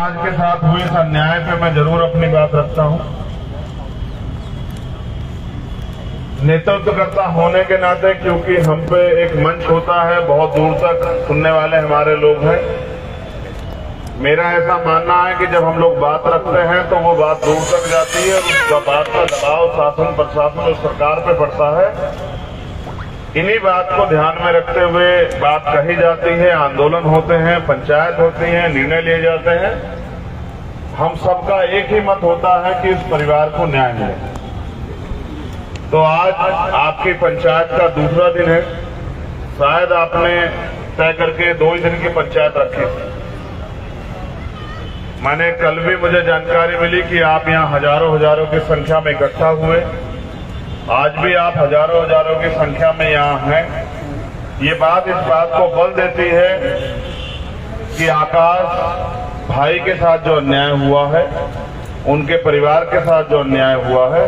आज के साथ हुए इस अन्याय पे मैं जरूर अपनी बात रखता हूं। नेतृत्वकर्ता होने के नाते, क्योंकि हम पे एक मंच होता है, बहुत दूर तक सुनने वाले हमारे लोग हैं। मेरा ऐसा मानना है कि जब हम लोग बात रखते हैं तो वो बात दूर तक जाती है और उसका बात का दबाव शासन प्रशासन और सरकार पे पड़ता है। इन्हीं बात को ध्यान में रखते हुए बात कही जाती है, आंदोलन होते हैं, पंचायत होती है, निर्णय लिए जाते हैं। हम सबका एक ही मत होता है कि इस परिवार को न्याय मिले। तो आज आपकी पंचायत का दूसरा दिन है। शायद आपने तय करके 2 ही दिन की पंचायत रखी थी। मैंने कल भी मुझे जानकारी मिली कि आप यहाँ हजारों की संख्या में इकट्ठा हुए। आज भी आप हजारों की संख्या में यहाँ हैं। ये बात इस बात को बल देती है कि आकाश भाई के साथ जो अन्याय हुआ है, उनके परिवार के साथ जो अन्याय हुआ है,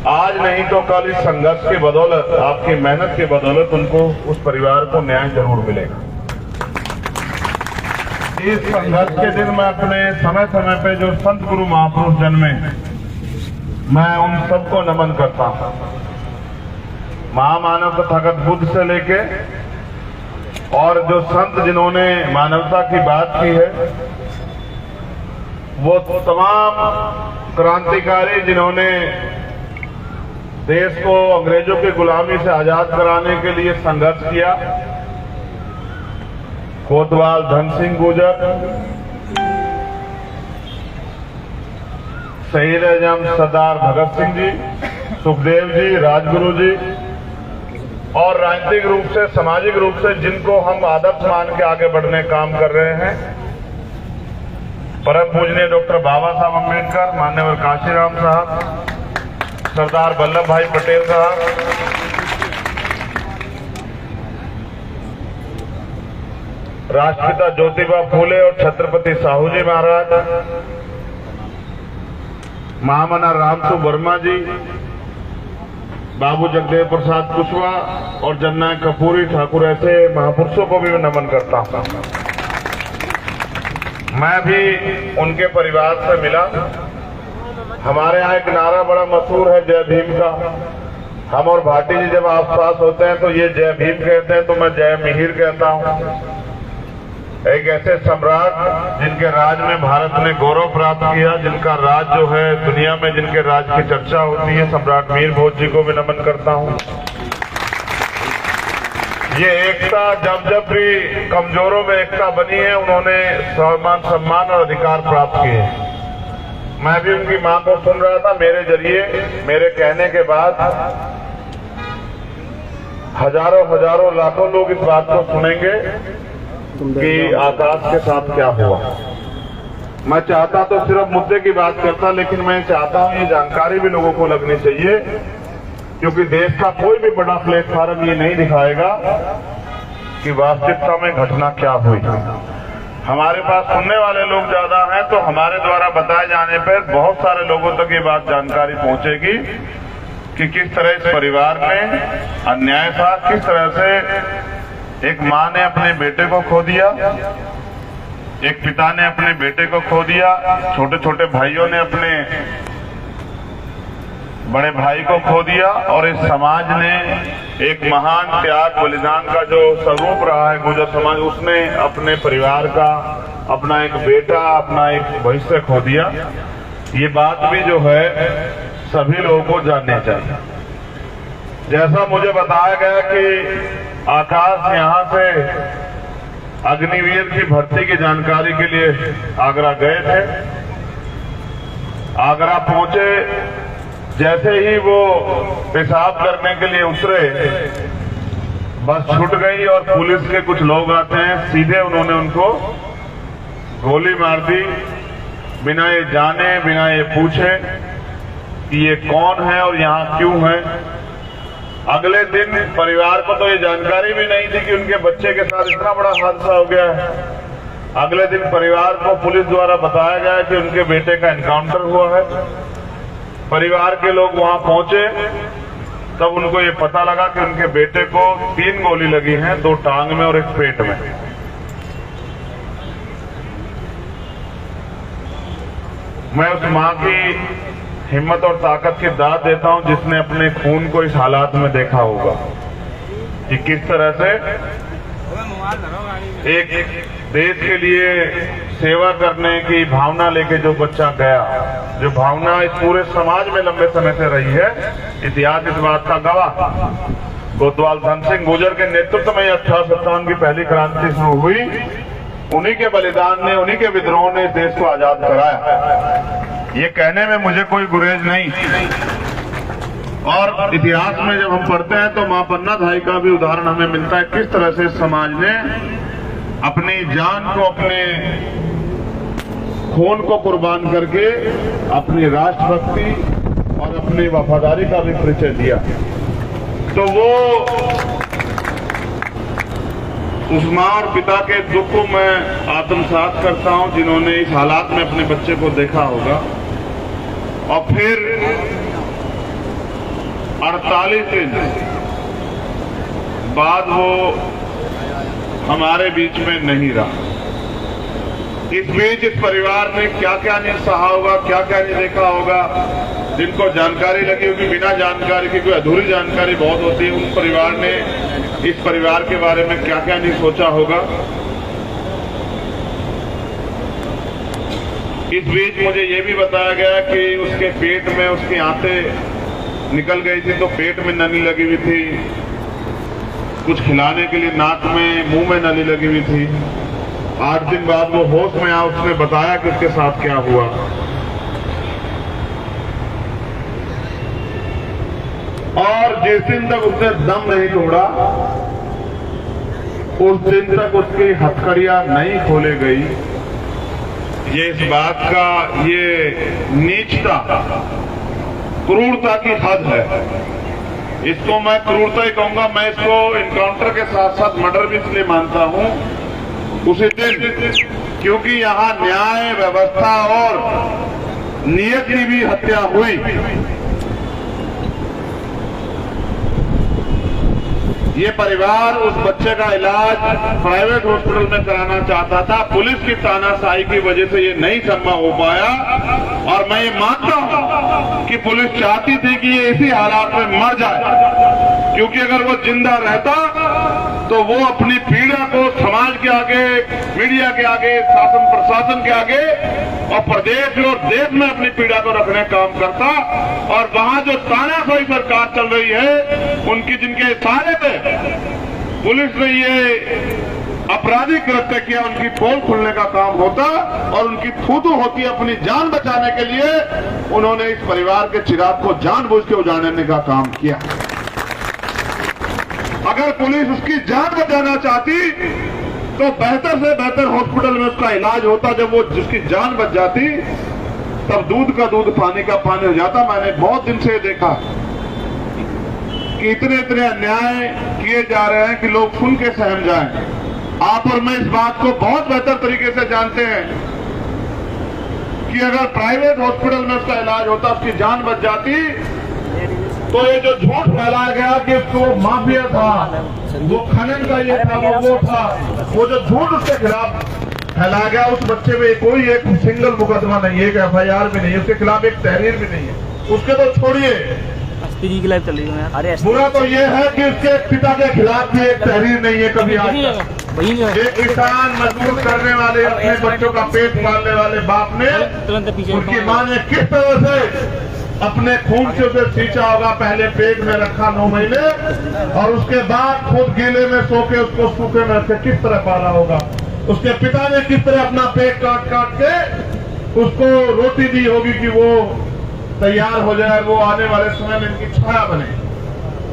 आज नहीं तो कल इस संघर्ष की बदौलत, आपकी मेहनत की बदौलत उनको, उस परिवार को न्याय जरूर मिलेगा। इस संघर्ष के दिन मैं अपने समय समय पे जो संत गुरु महापुरुष जन्मे, मैं उन सबको नमन करता हूं। महामानव तथागत बुद्ध से लेके और जो संत जिन्होंने मानवता की बात की है, वो तमाम क्रांतिकारी जिन्होंने देश को अंग्रेजों की गुलामी से आजाद कराने के लिए संघर्ष किया, कोतवाल धन सिंह गुर्जर, शहीद आजम सरदार भगत सिंह जी, सुखदेव जी, राजगुरु जी, और राजनीतिक रूप से, सामाजिक रूप से जिनको हम आदर्श मान के आगे बढ़ने काम कर रहे हैं, परम पूजनीय डॉक्टर बाबा साहब अम्बेडकर, मान्यवर काशीराम साहब, सरदार वल्लभ भाई पटेल साहब, राष्ट्रपिता ज्योतिबा फूले और छत्रपति साहू जी महाराज, महामना रामसु वर्मा जी, बाबू जगदेव प्रसाद कुशवाहा और जननायक कपूरी ठाकुर, ऐसे महापुरुषों को भी मैं नमन करता हूं। मैं भी उनके परिवार से मिला। हमारे यहाँ एक नारा बड़ा मशहूर है जय भीम का। हम और भाटी जी जब आस पास होते हैं तो ये जय भीम कहते हैं, तो मैं जय मिहिर कहता हूं। एक ऐसे सम्राट जिनके राज में भारत ने गौरव प्राप्त किया, जिनका राज जो है दुनिया में, जिनके राज की चर्चा होती है, सम्राट मीर भोज जी को भी नमन करता हूं। ये एकता जब जब भी कमजोरों में एकता बनी है, उन्होंने सम्मान और अधिकार प्राप्त किए। मैं भी उनकी मां को सुन रहा था। मेरे जरिए, मेरे कहने के बाद हजारों लाखों लोग इस बात को सुनेंगे कि आकाश के साथ क्या हुआ। मैं चाहता तो सिर्फ मुद्दे की बात करता, लेकिन मैं चाहता हूं ये जानकारी भी लोगों को लगनी चाहिए, क्योंकि देश का कोई भी बड़ा प्लेटफॉर्म ये नहीं दिखाएगा कि वास्तविकता में घटना क्या हुई। हमारे पास सुनने वाले लोग ज्यादा हैं, तो हमारे द्वारा बताए जाने पर बहुत सारे लोगों तक ये बात जानकारी पहुंचेगी कि किस तरह इस परिवार में अन्याय था, किस तरह से एक मां ने अपने बेटे को खो दिया, एक पिता ने अपने बेटे को खो दिया, छोटे छोटे भाइयों ने अपने बड़े भाई को खो दिया, और इस समाज ने एक महान त्याग बलिदान का जो स्वरूप रहा है गुर्जर समाज, उसने अपने परिवार का, अपना एक बेटा, अपना एक भविष्य खो दिया। ये बात भी जो है सभी लोगों को जाननी चाहिए। जैसा मुझे बताया गया कि आकाश यहाँ से अग्निवीर की भर्ती की जानकारी के लिए आगरा गए थे। आगरा पहुंचे, जैसे ही वो पेशाब करने के लिए उतरे, बस छूट गई और पुलिस के कुछ लोग आते हैं, सीधे उन्होंने उनको गोली मार दी, बिना ये जाने, बिना ये पूछे कि ये कौन है और यहाँ क्यों है। अगले दिन परिवार को तो ये जानकारी भी नहीं थी कि उनके बच्चे के साथ इतना बड़ा हादसा हो गया है। अगले दिन परिवार को पुलिस द्वारा बताया गया कि उनके बेटे का एनकाउंटर हुआ है। परिवार के लोग वहां पहुंचे, तब उनको ये पता लगा कि उनके बेटे को 3 गोली लगी हैं, 2 टांग में और 1 पेट में। मैं उस माँ की हिम्मत और ताकत की दाद देता हूं जिसने अपने खून को इस हालात में देखा होगा कि किस तरह से एक देश के लिए सेवा करने की भावना लेके जो बच्चा गया, जो भावना इस पूरे समाज में लंबे समय से रही है। इतिहास इस बात का गवाह। कोतवाल धन सिंह गुर्जर के नेतृत्व में 1857 की पहली क्रांति शुरू हुई। उन्हीं के बलिदान ने, उन्हीं के विद्रोह ने इस देश को आजाद कराया। ये कहने में मुझे कोई गुरेज नहीं। और इतिहास में जब हम पढ़ते हैं तो मां पन्ना धाई का भी उदाहरण हमें मिलता है, किस तरह से समाज ने अपनी जान को, अपने खून को कुर्बान करके अपनी राष्ट्रभक्ति और अपनी वफादारी का भी परिचय दिया। तो वो उस मां और पिता के दुख को मैं आत्मसात करता हूं जिन्होंने इस हालात में अपने बच्चे को देखा होगा। और फिर 48 दिन बाद वो हमारे बीच में नहीं रहा। इस बीच इस परिवार ने क्या क्या नहीं सहा होगा, क्या क्या नहीं देखा होगा। जिनको जानकारी लगी होगी, बिना जानकारी की, कोई अधूरी जानकारी बहुत होती है, उन परिवार ने इस परिवार के बारे में क्या क्या नहीं सोचा होगा। इस बीच मुझे ये भी बताया गया कि उसके पेट में उसकी आंतें निकल गई थी, तो पेट में नली लगी हुई थी। कुछ खिलाने के लिए नाक में, मुंह में नली लगी हुई थी। 8 दिन बाद वो होश में आया, उसने बताया कि उसके साथ क्या हुआ। और जिस दिन तक उसने दम नहीं तोड़ा, उस दिन तक उसकी हथकड़ियां नहीं खोले गई। ये इस बात का, ये नीचता, क्रूरता की हद है। इसको मैं क्रूरता ही कहूंगा। मैं इसको इनकाउंटर के साथ साथ मर्डर भी इसलिए मानता हूं उसी दिन, क्योंकि यहां न्याय व्यवस्था और नियत की भी हत्या हुई। ये परिवार उस बच्चे का इलाज प्राइवेट हॉस्पिटल में कराना चाहता था। पुलिस की तानाशाही की वजह से ये नहीं संभव हो पाया। और मैं ये मानता हूं कि पुलिस चाहती थी कि ये इसी हालात में मर जाए, क्योंकि अगर वो जिंदा रहता तो वो अपनी पीड़ा को समाज के आगे, मीडिया के आगे, शासन प्रशासन के आगे और प्रदेश और देश में अपनी पीड़ा को रखने का काम करता। और वहां जो तानाशाही सरकार चल रही है, उनकी जिनके इशारे पे पुलिस ने ये आपराधिक कृत्य किया, उनकी पोल खुलने का काम होता और उनकी थूथू होती अपनी जान बचाने के लिए। उन्होंने इस परिवार के चिराग को जानबूझ के उजाड़ने का काम किया। अगर पुलिस उसकी जान बचाना चाहती तो बेहतर से बेहतर हॉस्पिटल में उसका इलाज होता। जब वो जिसकी जान बच जाती तब दूध का दूध, पानी का पानी हो जाता। मैंने बहुत दिन से देखा कि इतने इतने अन्याय किए जा रहे हैं कि लोग सुन के सहम जाएं। आप और मैं इस बात को बहुत बेहतर तरीके से जानते हैं कि अगर प्राइवेट हॉस्पिटल में उसका इलाज होता, उसकी जान बच जाती, तो ये जो झूठ फैलाया गया कि वो माफिया था, वो खनन का ये था, वो था, वो जो झूठ उसके खिलाफ फैलाया गया, उस बच्चे में कोई एक सिंगल मुकदमा नहीं है, एक FIR भी नहीं है, उसके खिलाफ एक तहरीर भी नहीं है। उसके तो छोड़िए, बुरा तो ये है कि उसके पिता के खिलाफ भी एक तहरीर नहीं है कभी आज तक। एक किसान मजदूर करने वाले, अपने बच्चों का पेट पालने वाले बाप ने, उनकी मां ने किस तरह से अपने खून से उसे सींचा होगा। पहले पेट में रखा 9 महीने और उसके बाद खुद गीले में सो के उसको सूखे में रखे, किस तरह पाला होगा। उसके पिता ने किस तरह अपना पेट काट काट के उसको रोटी दी होगी कि वो तैयार हो जाए, वो आने वाले समय में इनकी छाया बने।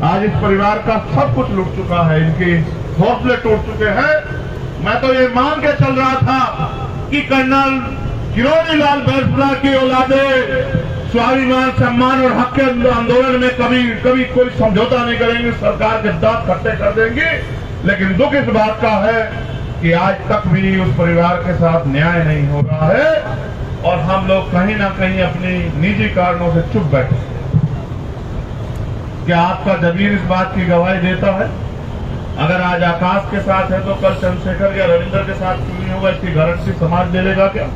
आज इस परिवार का सब कुछ लुट चुका है, इनके हौसले टूट चुके हैं। मैं तो ये मान के चल रहा था कि कर्नल किरोड़ी लाल बैरपुरा की औलादे स्वाभिमान, सम्मान और हक के आंदोलन में कभी कभी कोई समझौता नहीं करेंगे, सरकार के दांत खट्टे कर देंगे। लेकिन दुख इस बात का है कि आज तक भी उस परिवार के साथ न्याय नहीं हो रहा है और हम लोग कहीं ना कहीं अपनी निजी कारणों से चुप बैठे। क्या आपका जमीर इस बात की गवाही देता है? अगर आज आकाश के साथ है तो कल चंद्रशेखर या रविंद्र के साथ क्यों नहीं होगा, इसकी गारंटी समाज ले लेगा क्या?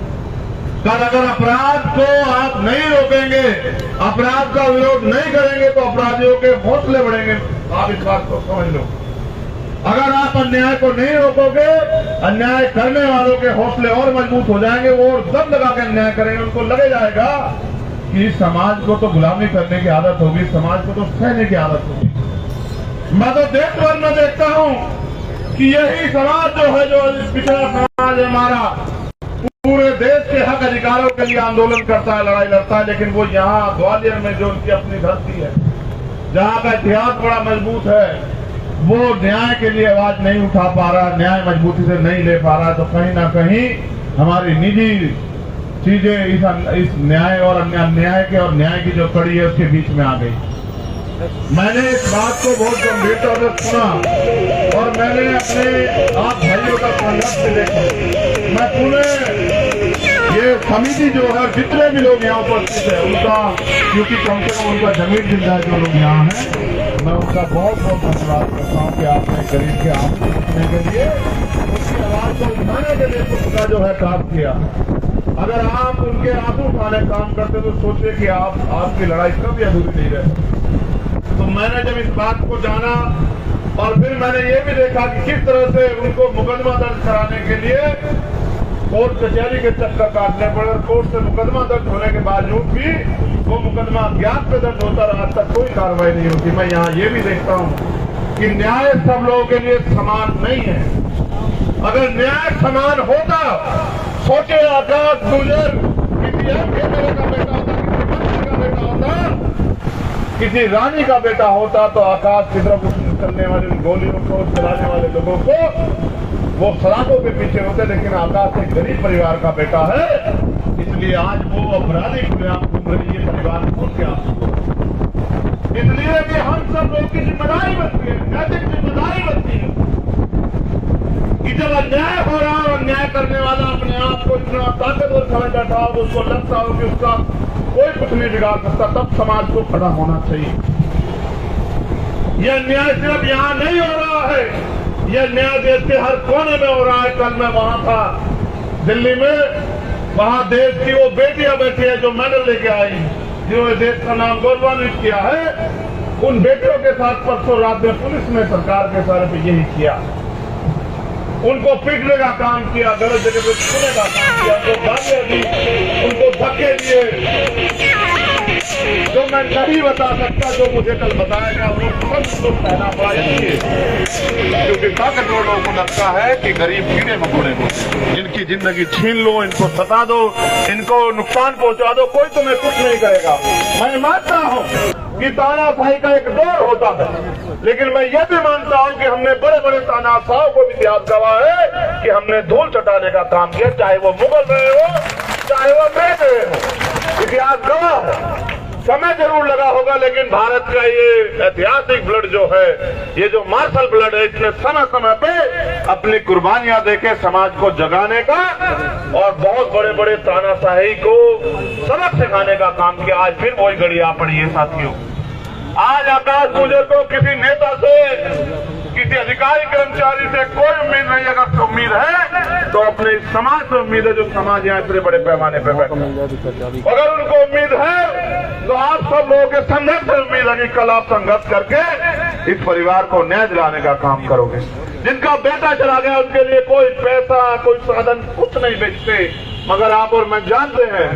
कल अगर अपराध को आप नहीं रोकेंगे, अपराध का विरोध नहीं करेंगे तो अपराधियों के हौसले बढ़ेंगे। आप इस बात को समझ लो। अगर आप अन्याय को नहीं रोकोगे, अन्याय करने वालों के हौसले और मजबूत हो जाएंगे, वो और दम लगा के अन्याय करेंगे। उनको लगे जाएगा कि इस समाज को तो गुलामी करने की आदत होगी, समाज को तो सहने की आदत होगी। मैं तो देश भर में देखता हूं कि यही समाज जो है, जो पिछड़ा समाज है हमारा, पूरे देश के हक अधिकारों के लिए आंदोलन करता है, लड़ाई लड़ता है, लेकिन वो यहाँ ग्वालियर में जो उनकी अपनी धरती है, जहाँ का इतिहास बड़ा मजबूत है, वो न्याय के लिए आवाज नहीं उठा पा रहा, न्याय मजबूती से नहीं ले पा रहा। तो कहीं ना कहीं हमारी निजी चीजें इस न्याय और अन्याय के और न्याय की जो कड़ी है उसके बीच में आ गई। मैंने इस बात को बहुत गंभीरता से सुना और मैंने अपने आप भाइयों का संघर्ष देखा। मैं पूरे ये समिति जो है, जितने भी लोग यहाँ उपस्थित है, उनका, क्योंकि कम से कम उनका जमीन जिंदा है जो लोग यहाँ हैं, मैं उनका बहुत बहुत धन्यवाद करता हूँ कि आपने गरीब के आंसू उठने के लिए, उसकी आवाज को उठाने के लिए उनका जो है काम किया। अगर आप उनके आंसू उठाने काम करते तो सोचिए कि आपकी लड़ाई कभी अधूरी नहीं रहे। तो मैंने जब इस बात को जाना और फिर मैंने ये भी देखा कि किस तरह से उनको मुकदमा दर्ज कराने के लिए कोर्ट कचहरी के चक्कर काटने पड़े, कोर्ट से मुकदमा दर्ज होने के बावजूद भी वो मुकदमा ज्ञात पे दर्ज होता रहा, आज तक कोई कार्रवाई नहीं होती। मैं यहाँ ये भी देखता हूँ कि न्याय सब लोगों के लिए समान नहीं है। अगर न्याय समान होता, सोचे आकाश गुजर किसी एमएलए का बेटा होता, किसी मंत्री का बेटा होता, किसी रानी का बेटा होता, तो आकाश की तरफ करने वाले गोलियों को चलाने वाले लोगों को वो सलाखों के पीछे होते, लेकिन आकाश एक गरीब परिवार का बेटा है, इसलिए आज वो अपराधी खुलेआम घूम रही है परिवार को क्या। इसलिए कि हम सब लोग की जिम्मेदारी बनती है, नैतिक जिम्मेदारी बनती है कि जब अन्याय हो रहा है, अन्याय करने वाला अपने आप को इतना ताकतवर समझ बैठा हो, उसको लगता हो कि उसका कोई कुछ नहीं बिगाड़ सकता, तब समाज को खड़ा होना चाहिए। यह अन्याय सिर्फ यहाँ नहीं हो रहा है, यह न्याय देश के हर कोने में हो रहा है। कल मैं वहां था दिल्ली में, वहां देश की वो बेटियां बैठी है जो मेडल लेके आई, जिन्होंने देश का नाम गौरवान्वित किया है। उन बेटियों के साथ परसों रात में पुलिस ने सरकार के सारे पे यही किया, उनको पीटने का काम किया, गलत जगह पे छूने का काम किया, उनको गालियां दी, उनको धक्के दिए। जो मैं नहीं बता सकता, जो मुझे कल बताया गया, वो सब लोग कहना पड़ा, इसलिए क्योंकि ताकतवर लोगों को लगता है कि गरीब कीड़े मकोड़े को, इनकी जिंदगी छीन लो, इनको सता दो, इनको नुकसान पहुंचा दो, कोई तुम्हें कुछ नहीं करेगा। मैं मानता हूं कि तानाशाही का एक दौर होता है, लेकिन मैं ये भी मानता हूं कि हमने बड़े बड़े तानाशाहों को भी इतिहास गवाह है कि हमने धूल चटाने का काम किया, चाहे वो मुगल रहे हो, चाहे वो अंग्रेज रहे हो, इतिहास गवाह है। समय जरूर लगा होगा, लेकिन भारत का ये ऐतिहासिक ब्लड जो है, ये जो मार्शल ब्लड है, इसने समय समय पे अपनी कुर्बानियां देके समाज को जगाने का और बहुत बड़े बड़े तानाशाही को सबक सिखाने का काम किया। आज फिर वही घड़ी आ पड़ी है साथियों। आज आकाश गुजर को किसी नेता से, किसी अधिकारी कर्मचारी से कोई उम्मीद नहीं। अगर उम्मीद है तो अपने समाज से उम्मीद है, जो समाज यहाँ इतने बड़े पैमाने पर बैठा है। अगर उनको उम्मीद है तो आप सब लोगों के संघर्ष से उम्मीद है कि कल आप संघर्ष करके इस परिवार को न्याय दिलाने का काम करोगे। जिनका बेटा चला गया उनके लिए कोई पैसा, कोई साधन कुछ नहीं बेचते, मगर आप और मैं जानते हैं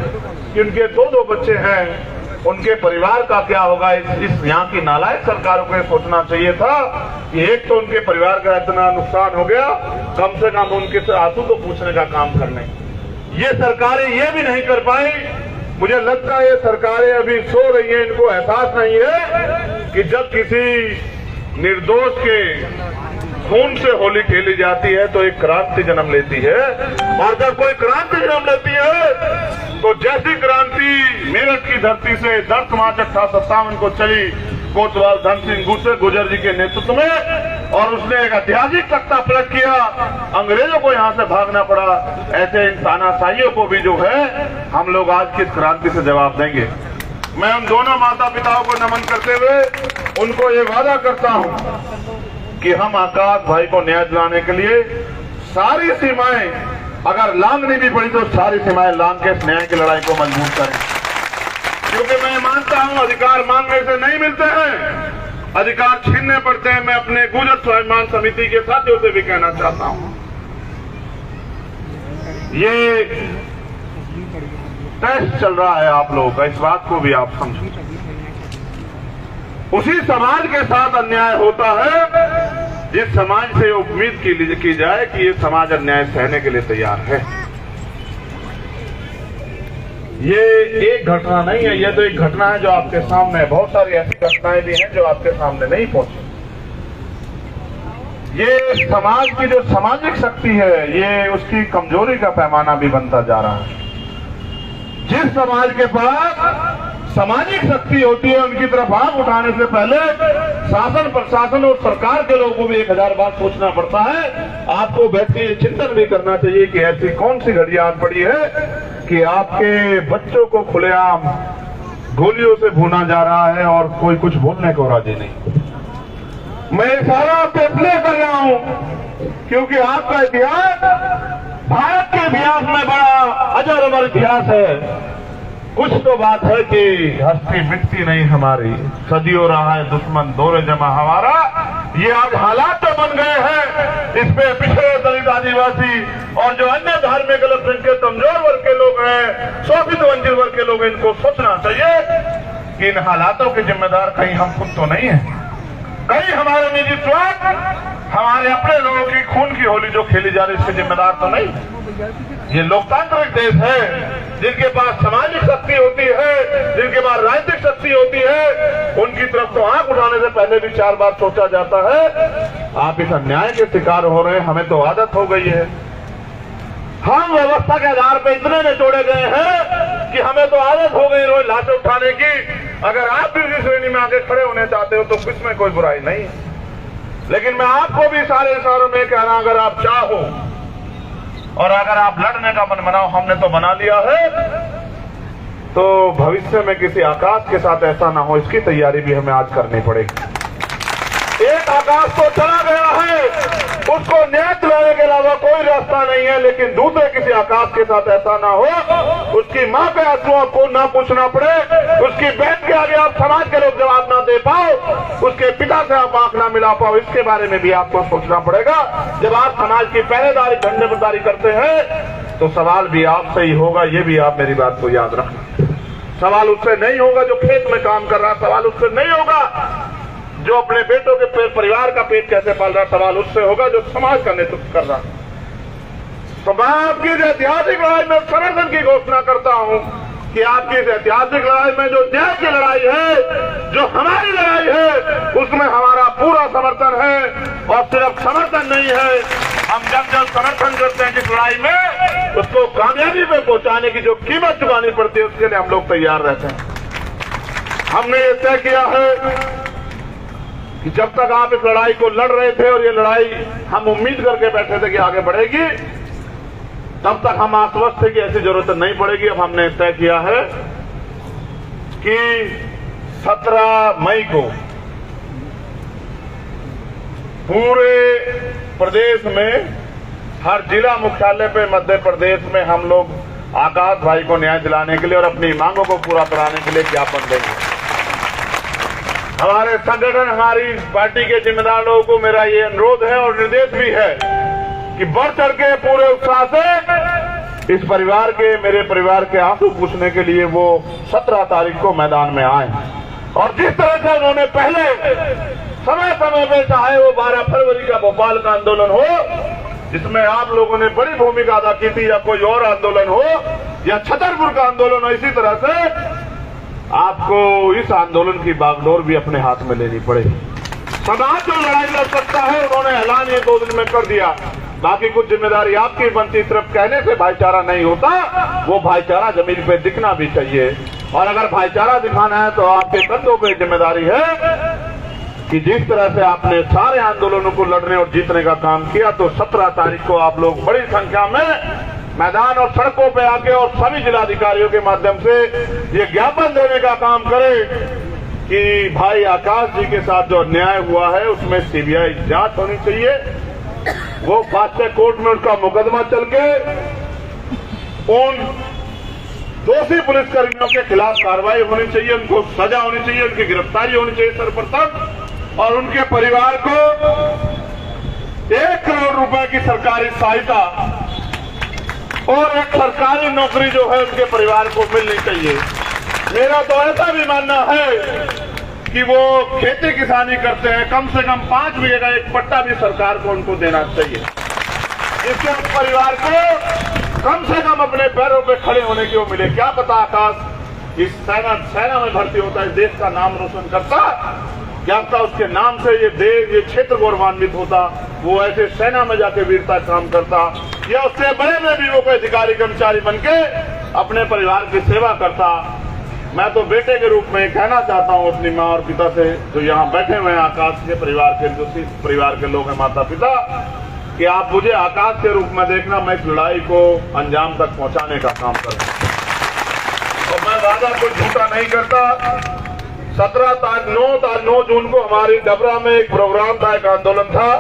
कि उनके दो बच्चे हैं, उनके परिवार का क्या होगा। इस यहाँ की नालायक सरकारों को सोचना चाहिए था कि एक तो उनके परिवार का इतना नुकसान हो गया, कम से कम उनके आंसू तो पूछने का काम करने। ये सरकारें ये भी नहीं कर पाई। मुझे लगता है ये सरकारें अभी सो रही हैं, इनको एहसास नहीं है कि जब किसी निर्दोष के खून से होली खेली जाती है तो एक क्रांति जन्म लेती है, और जब कोई क्रांति जन्म लेती है तो जैसी क्रांति मेरठ की धरती से 10 मार्च 1857 को चली कोतवाल धन सिंह गुजर जी के नेतृत्व में, और उसने एक ऐतिहासिक तख्ता पलट किया, अंग्रेजों को यहाँ से भागना पड़ा। ऐसे इन तानाशाहियों को भी जो है हम लोग आज की क्रांति से जवाब देंगे। मैं उन दोनों माता पिताओं को नमन करते हुए उनको ये वादा करता हूँ कि हम आकाश भाई को न्याय दिलाने के लिए सारी सीमाएं अगर लांघनी भी पड़ी तो सारी सीमाएं लांघ के न्याय की लड़ाई को मजबूत करें, क्योंकि मैं मानता हूं अधिकार मांगने से नहीं मिलते हैं, अधिकार छीनने पड़ते हैं। मैं अपने गुर्जर स्वाभिमान समिति के साथियों से भी कहना चाहता हूं, ये टेस्ट चल रहा है आप लोगों का, इस बात को भी आप समझें। उसी समाज के साथ अन्याय होता है जिस समाज से उम्मीद की जाए कि ये समाज अन्याय सहने के लिए तैयार है। ये एक घटना नहीं है, ये तो एक घटना है जो आपके सामने है। बहुत सारी ऐसी घटनाएं भी हैं जो आपके सामने नहीं पहुंची। ये समाज की जो सामाजिक शक्ति है, ये उसकी कमजोरी का पैमाना भी बनता जा रहा है। जिस समाज के पास सामाजिक शक्ति होती है, उनकी तरफ आंख उठाने से पहले शासन, प्रशासन और सरकार के लोगों को भी 1000 बार सोचना पड़ता है। आपको बैठ के ये चिंतन भी करना चाहिए कि ऐसी कौन सी घड़ी आ पड़ी है कि आपके बच्चों को खुलेआम गोलियों से भूना जा रहा है और कोई कुछ बोलने को राजी नहीं। मैं सारा आपसे प्ले कर रहा हूं क्योंकि आपका इतिहास भारत के इतिहास में बड़ा अजर अमर इतिहास है। कुछ तो बात है कि हस्ती मिटती नहीं हमारी, सदियों रहा है दुश्मन दौरे जमा हमारा। ये आज हालात तो बन गए हैं, इसमें पिछड़े दलित आदिवासी और जो अन्य धार्मिक अल्पसंख्यक कमजोर वर्ग के लोग हैं, शोषित वंचित वर्ग के लोग, इनको सोचना चाहिए कि इन हालातों के जिम्मेदार कहीं हम खुद तो नहीं है, कहीं हमारे निजी स्वार्थ, हमारे अपने लोगों की खून की होली जो खेली जा रही इसके जिम्मेदार तो नहीं। ये लोकतांत्रिक देश है, जिनके पास सामाजिक शक्ति होती है, जिनके पास राजनीतिक शक्ति होती है, उनकी तरफ तो आंख उठाने से पहले भी 4 बार सोचा जाता है। आप इस अन्याय के शिकार हो रहे हैं, हमें तो आदत हो गई है। हम व्यवस्था के आधार पर इतने निचोड़े गए हैं कि हमें तो आदत हो गई रोज लाशें उठाने की। अगर आप भी इस श्रेणी में आगे खड़े होने चाहते हो तो इसमें कोई बुराई नहीं है, लेकिन मैं आपको भी सारे इशारों में कहना, अगर आप चाहो और अगर आप लड़ने का मन बनाओ, हमने तो बना लिया है, तो भविष्य में किसी आकाश के साथ ऐसा ना हो, इसकी तैयारी भी हमें आज करनी पड़ेगी। एक आकाश तो चला गया है, उसको न्याय दिलाने के अलावा कोई रास्ता नहीं है, लेकिन दूसरे किसी आकाश के साथ ऐसा ना हो, उसकी मां के आंसुओं को ना पूछना पड़े, उसकी बहन के आगे आप समाज के लोग जवाब ना दे पाओ, उसके पिता से आप आंख ना मिला पाओ, इसके बारे में भी आपको सोचना पड़ेगा। जब आप समाज की पहरेदारी, झंडेबरदारी करते हैं तो सवाल भी आपसे ही होगा, ये भी आप मेरी बात को याद रखना। सवाल उससे नहीं होगा जो खेत में काम कर रहा, सवाल उससे नहीं होगा जो अपने बेटों के परिवार का पेट कैसे पाल रहा, सवाल उससे होगा जो समाज का नेतृत्व कर रहा। तो मैं आपकी इस ऐतिहासिक लड़ाई में समर्थन की घोषणा करता हूं कि आपकी इस ऐतिहासिक लड़ाई में जो न्याय की लड़ाई है, जो हमारी लड़ाई है, उसमें हमारा पूरा समर्थन है। और सिर्फ समर्थन नहीं है, हम जब समर्थन करते हैं जिस लड़ाई में, उसको कामयाबी पे पहुंचाने की जो कीमत चुकानी पड़ती है, उसके लिए हम लोग तैयार रहते हैं। हमने ये तय किया है कि जब तक आप इस लड़ाई को लड़ रहे थे और ये लड़ाई हम उम्मीद करके बैठे थे कि आगे बढ़ेगी, तब तक हम आश्वस्त थे कि ऐसी जरूरत नहीं पड़ेगी। अब हमने तय किया है कि 17 मई को पूरे प्रदेश में हर जिला मुख्यालय पे मध्य प्रदेश में हम लोग आकाश भाई को न्याय दिलाने के लिए और अपनी मांगों को पूरा कराने के लिए ज्ञापन देंगे। हमारे संगठन, हमारी पार्टी के जिम्मेदार लोगों को मेरा ये अनुरोध है और निर्देश भी है कि बढ़ चढ़ के पूरे उत्साह से इस परिवार के, मेरे परिवार के आंसू पूछने के लिए वो 17 तारीख को मैदान में आए। और जिस तरह से उन्होंने पहले समय समय पे, चाहे वो 12 फरवरी का भोपाल का आंदोलन हो जिसमें आप लोगों ने बड़ी भूमिका अदा की थी, या कोई और आंदोलन हो, या छतरपुर का आंदोलन हो, इसी तरह से आपको इस आंदोलन की बागडोर भी अपने हाथ में लेनी पड़ेगी। समाज जो लड़ाई लड़ सकता है, उन्होंने ऐलान ये 2 दिन में कर दिया। बाकी कुछ जिम्मेदारी आपकी बनती, सिर्फ कहने से भाईचारा नहीं होता, वो भाईचारा जमीन पे दिखना भी चाहिए। और अगर भाईचारा दिखाना है तो आपके कंधों पे जिम्मेदारी है कि जिस तरह से आपने सारे आंदोलनों को लड़ने और जीतने का काम किया, तो 17 तारीख को आप लोग बड़ी संख्या में मैदान और सड़कों पे आके और सभी जिलाधिकारियों के माध्यम से ये ज्ञापन देने का काम करें कि भाई आकाश जी के साथ जो अन्याय हुआ है उसमें सीबीआई जांच होनी चाहिए। वो फास्ट ट्रैक कोर्ट में उनका मुकदमा चल के उन दोषी पुलिसकर्मियों के खिलाफ कार्रवाई होनी चाहिए, उनको सजा होनी चाहिए, उनकी गिरफ्तारी होनी चाहिए सर्वप्रथम, और उनके परिवार को 1 करोड़ रुपए की सरकारी सहायता और एक सरकारी नौकरी जो है उनके परिवार को मिलनी चाहिए। मेरा तो ऐसा भी मानना है कि वो खेती किसानी करते हैं, कम से कम 5 बीघे का एक पट्टा भी सरकार को उनको देना चाहिए, इससे उस परिवार को कम से कम अपने पैरों पे खड़े होने की वो मिले। क्या पता आकाश इस सेना में भर्ती होता है, देश का नाम रोशन करता, क्या पता उसके नाम से ये देश, ये क्षेत्र गौरवान्वित होता, वो ऐसे सेना में जाके वीरता काम करता, या उससे बड़े में भी वो कोई अधिकारी कर्मचारी बन के अपने परिवार की सेवा करता। मैं तो बेटे के रूप में कहना चाहता हूँ अपनी माँ और पिता से, जो यहाँ बैठे हुए हैं आकाश के परिवार के, जो परिवार के लोग हैं, माता पिता, कि आप मुझे आकाश के रूप में देखना, मैं इस लड़ाई को अंजाम तक पहुंचाने का काम करूं। और मैं वादा कोई झूठा नहीं करता। 9 जून को हमारी डबरा में एक प्रोग्राम था, एक आंदोलन था।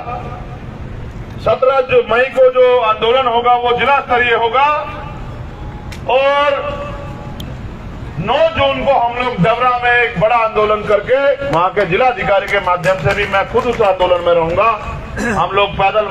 17 मई को जो आंदोलन होगा वो जिला स्तरीय होगा, और 9 जून को हम लोग डबरा में एक बड़ा आंदोलन करके वहां के जिलाधिकारी के माध्यम से भी मैं खुद उस आंदोलन में रहूंगा। हम लोग पैदल